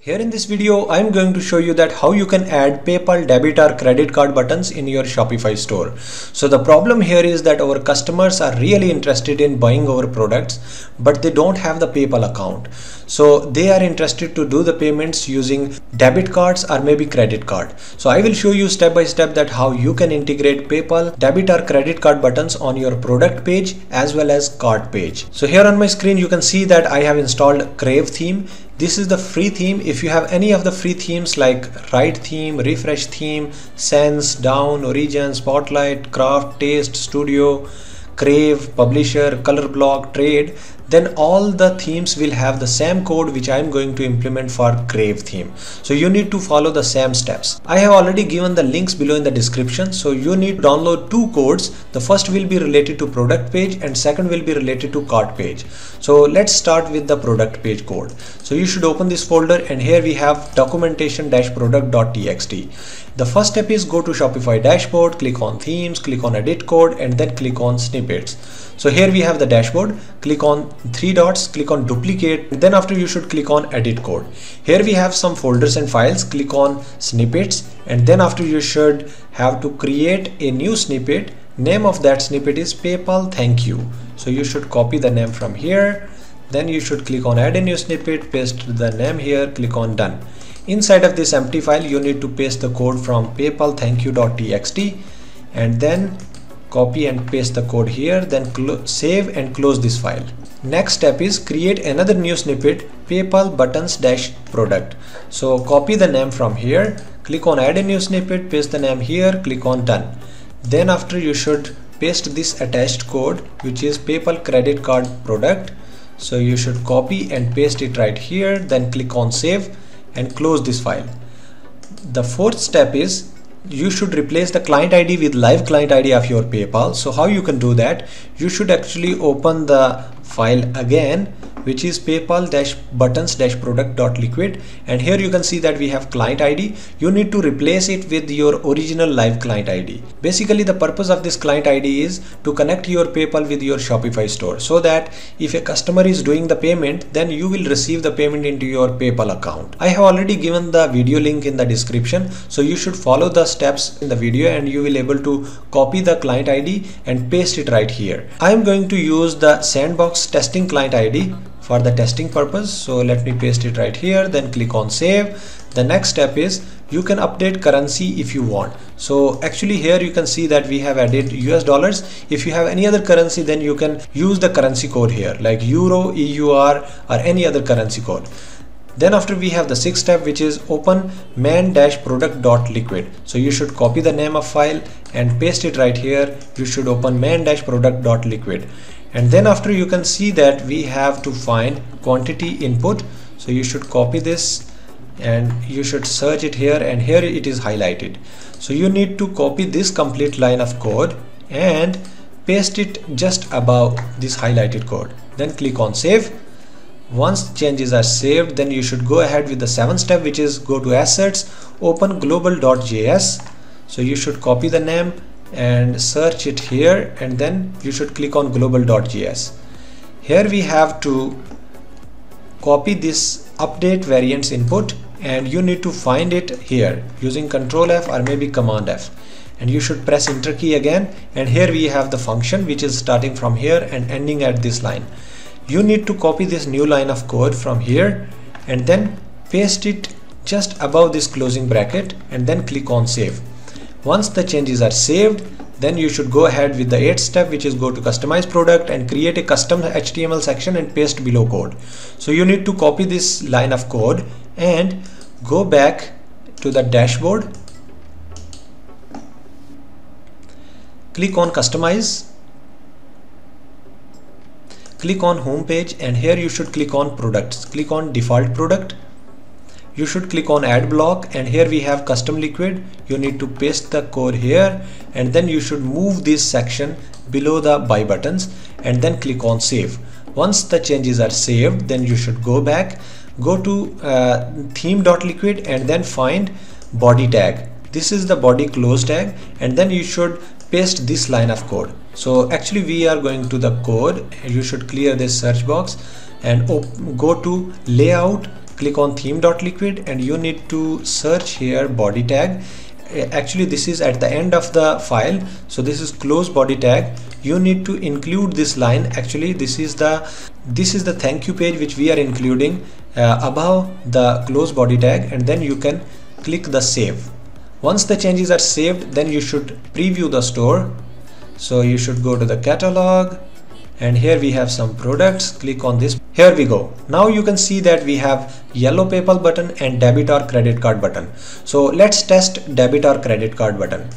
Here in this video, I am going to show you that how you can add PayPal debit or credit card buttons in your Shopify store. So the problem here is that our customers are really interested in buying our products, but they don't have the PayPal account. So they are interested to do the payments using debit cards or maybe credit card. So I will show you step by step that how you can integrate PayPal debit or credit card buttons on your product page as well as cart page. So here on my screen, you can see that I have installed CRAVE theme. This is the free theme. If you have any of the free themes like Write theme, Refresh theme, Sense, Down, Origin, Spotlight, Craft, Taste, Studio, CRAVE, Publisher, Color Block, Trade, then all the themes will have the same code which I am going to implement for CRAVE theme. So you need to follow the same steps. I have already given the links below in the description. So you need to download two codes. The first will be related to product page and second will be related to cart page. So let's start with the product page code. So you should open this folder and here we have documentation-product.txt. The first step is go to Shopify dashboard, click on themes, click on edit code and then click on snippets. So here we have the dashboard, click on three dots, click on duplicate, then after you should click on edit code. Here we have some folders and files, click on snippets and then after you should have to create a new snippet. Name of that snippet is PayPal thank you. So you should copy the name from here, then you should click on add a new snippet, paste the name here, click on done. Inside of this empty file you need to paste the code from PayPal thank you.txt and then copy and paste the code here, then save and close this file. Next step is create another new snippet, PayPal buttons-product. So copy the name from here, click on add a new snippet, paste the name here, click on done. Then after you should paste this attached code which is PayPal credit card product. So you should copy and paste it right here, then click on save and close this file. The fourth step is you should replace the client ID with live client ID of your PayPal. So how you can do that? You should actually open the file again, which is PayPal-buttons-product.liquid, and here you can see that we have client ID. You need to replace it with your original live client ID. Basically the purpose of this client ID is to connect your PayPal with your Shopify store so that if a customer is doing the payment, then you will receive the payment into your PayPal account. I have already given the video link in the description, so you should follow the steps in the video and you will able to copy the client ID and paste it right here. I am going to use the sandbox testing client ID for the testing purpose. So let me paste it right here, then click on save. The next step is you can update currency if you want. So actually here you can see that we have added US dollars. If you have any other currency, then you can use the currency code here like Euro, EUR or any other currency code. Then after we have the sixth step which is open man-product.liquid. So you should copy the name of file and paste it right here. You should open man-product.liquid. And then after you can see that we have to find quantity input. So you should copy this and you should search it here and here it is highlighted. So you need to copy this complete line of code and paste it just above this highlighted code. Then click on save. Once changes are saved, then you should go ahead with the seventh step which is go to assets, open global.js. So you should copy the name and search it here and then you should click on global.js. Here we have to copy this update variants input and you need to find it here using Ctrl F or maybe Command F, and you should press enter key again, and here we have the function which is starting from here and ending at this line. You need to copy this new line of code from here and then paste it just above this closing bracket and then click on save. Once the changes are saved, then you should go ahead with the eighth step which is go to customize product and create a custom HTML section and paste below code. So you need to copy this line of code and go back to the dashboard, click on customize, click on home page and here you should click on products, click on default product. You should click on add block and here we have custom liquid. You need to paste the code here and then you should move this section below the buy buttons and then click on save. Once the changes are saved, then you should go back, go to theme.liquid and then find body tag. This is the body close tag and then you should paste this line of code. So actually we are going to the code. You should clear this search box and go to layout, click on theme.liquid, and you need to search here body tag. Actually this is at the end of the file, so this is close body tag. You need to include this line. Actually this is the thank you page which we are including above the close body tag, and then you can click the save. Once the changes are saved, then you should preview the store. So you should go to the catalog, and here we have some products. Click on this. Here we go. Now you can see that we have yellow PayPal button and debit or credit card button. So let's test debit or credit card button.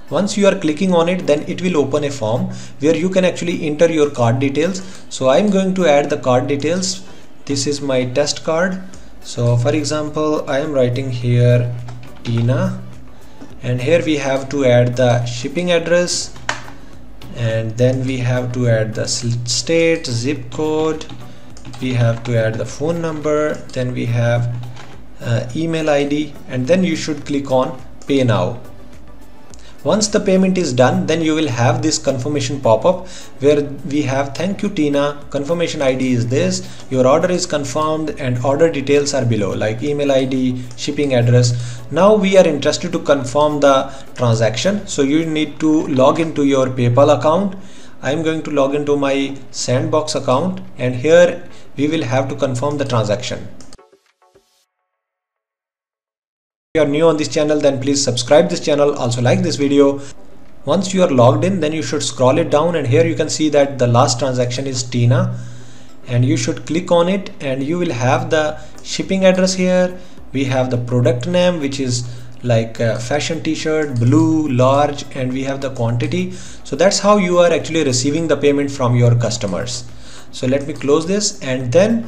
Once you are clicking on it, then it will open a form where you can actually enter your card details. So I'm going to add the card details. This is my test card. So for example, I am writing here Tina, and here we have to add the shipping address, and then we have to add the state, zip code, we have to add the phone number, then we have email ID, and then you should click on pay now. Once the payment is done, then you will have this confirmation pop-up where we have thank you Tina, confirmation ID is this, your order is confirmed, and order details are below like email ID, shipping address. Now we are interested to confirm the transaction, so you need to log into your PayPal account. I am going to log into my Sandbox account, and here we will have to confirm the transaction. If you are new on this channel, then please subscribe this channel, also like this video. Once you are logged in, then you should scroll it down, and here you can see that the last transaction is Tina, and you should click on it, and you will have the shipping address here. We have the product name, which is like fashion t-shirt, blue, large, and we have the quantity. So that's how you are actually receiving the payment from your customers. So let me close this, and then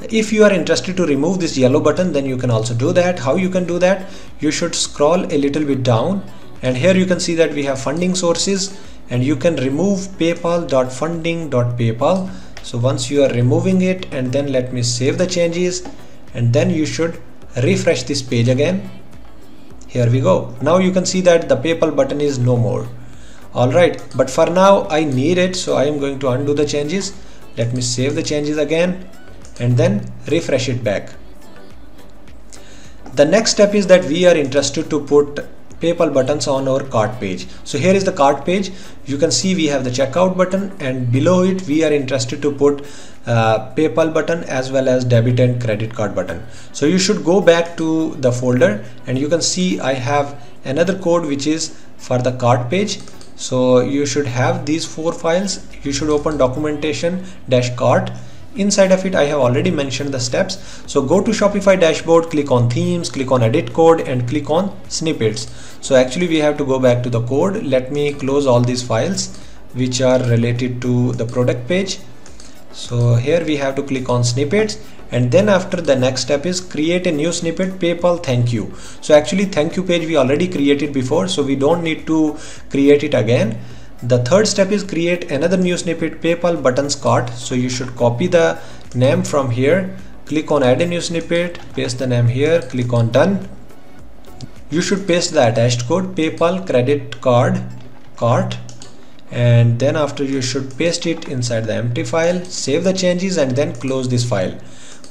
if you are interested to remove this yellow button, then you can also do that. How you can do that? You should scroll a little bit down, and here you can see that we have funding sources, and you can remove paypal.funding.paypal. So once you are removing it, and then let me save the changes, and then you should refresh this page again. Here we go. Now you can see that the PayPal button is no more. Alright, but for now I need it, so I am going to undo the changes. Let me save the changes again, and then refresh it back. The next step is that we are interested to put PayPal buttons on our cart page. So here is the cart page. You can see we have the checkout button, and below it we are interested to put PayPal button as well as debit and credit card button. So you should go back to the folder, and you can see I have another code which is for the cart page. So you should have these 4 files. You should open documentation-cart. Inside of it I have already mentioned the steps. So go to Shopify dashboard, click on themes, click on edit code, and click on snippets. So actually we have to go back to the code. Let me close all these files which are related to the product page. So here we have to click on snippets, and then after the next step is create a new snippet, PayPal thank you. So actually thank you page we already created before, so we don't need to create it again. The third step is create another new snippet, PayPal buttons cart. So you should copy the name from here, click on add a new snippet, paste the name here, click on done. You should paste the attached code, PayPal credit card cart, and then after you should paste it inside the empty file, save the changes, and then close this file.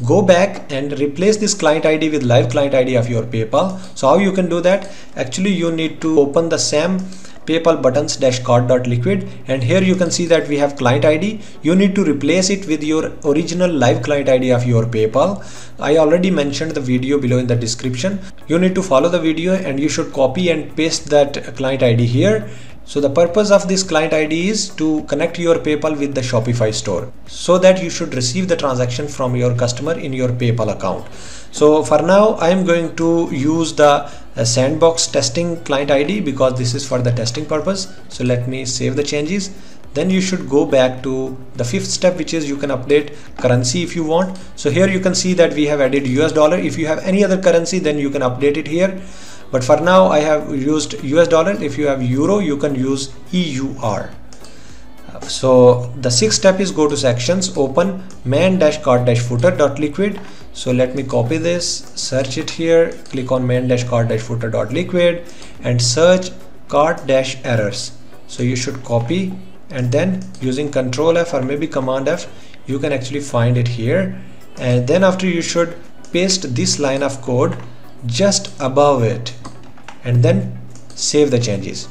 Go back and replace this client ID with live client ID of your PayPal. So how you can do that? Actually you need to open the same PayPal buttons-cart.liquid, and here you can see that we have client ID. You need to replace it with your original live client ID of your PayPal. I already mentioned the video below in the description. You need to follow the video, and you should copy and paste that client ID here. So the purpose of this client ID is to connect your PayPal with the Shopify store, so that you should receive the transaction from your customer in your PayPal account. So for now I am going to use the Sandbox testing client ID because this is for the testing purpose. So let me save the changes. Then you should go back to the 5th step, which is you can update currency if you want. So here you can see that we have added US dollar. If you have any other currency, then you can update it here. But for now I have used US dollar. If you have euro, you can use EUR. So the 6th step is go to sections, open main-cart-footer.liquid. So let me copy this, search it here, click on main-cart-footer.liquid and search cart-errors. So you should copy, and then using Ctrl F or maybe Command F, you can actually find it here, and then after you should paste this line of code just above it and then save the changes.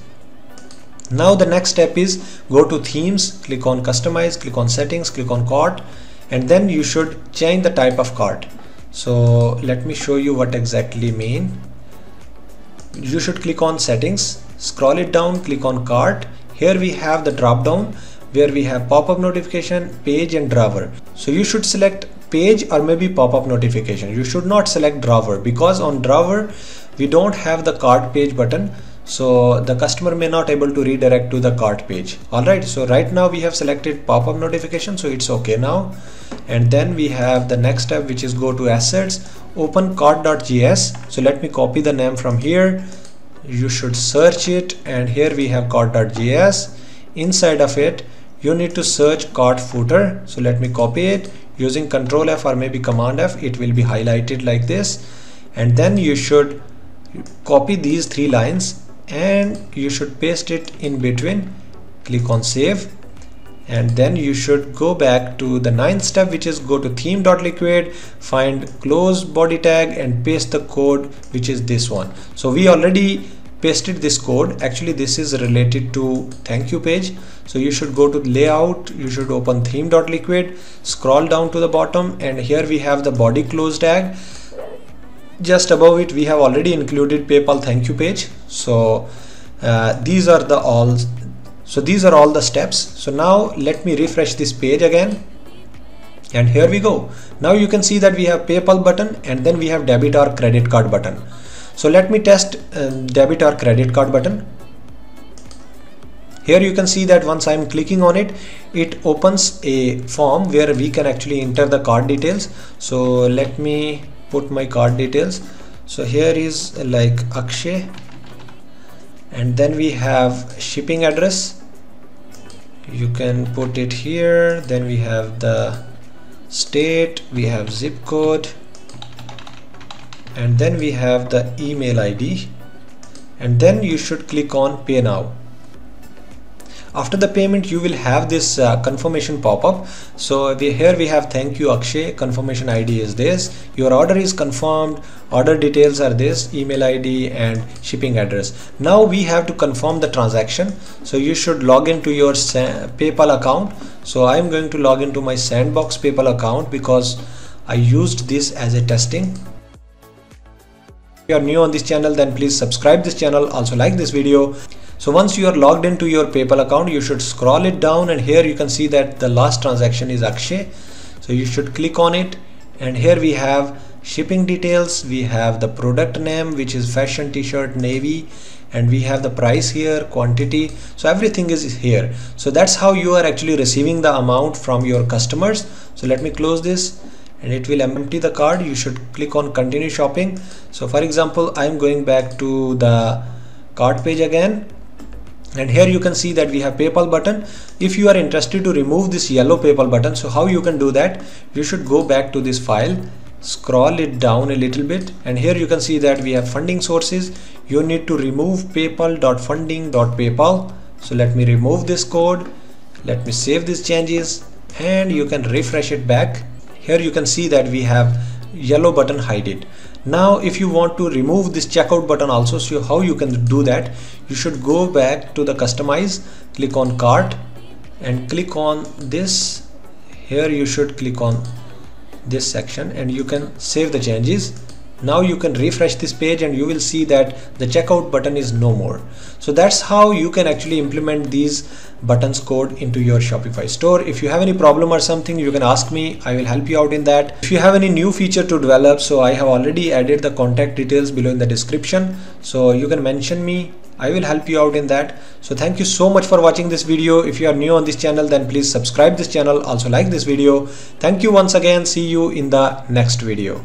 Now the next step is go to themes, click on customize, click on settings, click on cart, and then you should change the type of cart. So let me show you what exactly mean. You should click on settings, scroll it down, click on cart. Here we have the drop down where we have pop-up notification, page and drawer. So you should select page or maybe pop-up notification. You should not select drawer, because on drawer we don't have the cart page button, so the customer may not able to redirect to the cart page. Alright, so right now we have selected pop-up notification, so it's okay now. And then we have the next step, which is go to assets, open cart.js. So let me copy the name from here. You should search it, and here we have cart.js. Inside of it you need to search cart footer. So let me copy it using Control F or maybe Command F. It will be highlighted like this, and then you should copy these 3 lines and you should paste it in between. Click on save, and then you should go back to the 9th step, which is go to theme.liquid, find close body tag and paste the code, which is this one. So we already pasted this code. Actually this is related to thank you page. So you should go to layout, you should open theme.liquid, scroll down to the bottom, and here we have the body close tag. Just above it we have already included PayPal thank you page. So these are all the steps. So now let me refresh this page again, and here we go. Now you can see that we have PayPal button and then we have debit or credit card button. So let me test debit or credit card button. Here you can see that once I'm clicking on it, it opens a form where we can actually enter the card details. So let me put my card details. So here is like Akshay, and then we have shipping address. You can put it here. Then we have the state, we have zip code, and then we have the email ID, and then you should click on pay now. After the payment you will have this confirmation pop-up. So here we have thank you Akshay, confirmation ID is this, your order is confirmed, order details are this, email ID and shipping address. Now we have to confirm the transaction. So you should log into your PayPal account. So I'm going to log into my Sandbox PayPal account because I used this as a testing. If you are new on this channel, then please subscribe this channel, also like this video. So once you are logged into your PayPal account, you should scroll it down, and here you can see that the last transaction is Akshay. So you should click on it, and here we have shipping details, we have the product name, which is fashion t-shirt navy, and we have the price here, quantity. So everything is here. So that's how you are actually receiving the amount from your customers. So let me close this, and it will empty the card. You should click on continue shopping. So for example, I'm going back to the cart page again, and here you can see that we have PayPal button. If you are interested to remove this yellow PayPal button, so how you can do that? You should go back to this file, scroll it down a little bit, and here you can see that we have funding sources. You need to remove paypal.funding.paypal. So let me remove this code, let me save these changes, and you can refresh it back. Here you can see that we have yellow button, hide it. Now if you want to remove this checkout button also, so how you can do that? You should go back to the customize, click on cart and click on this. Here you should click on this section and you can save the changes. Now you can refresh this page and you will see that the checkout button is no more. So that's how you can actually implement these buttons code into your Shopify store. If you have any problem or something, you can ask me, I will help you out in that. If you have any new feature to develop, so I have already added the contact details below in the description, so you can mention me, I will help you out in that. So thank you so much for watching this video. If you are new on this channel, then please subscribe this channel, also like this video. Thank you once again. See you in the next video.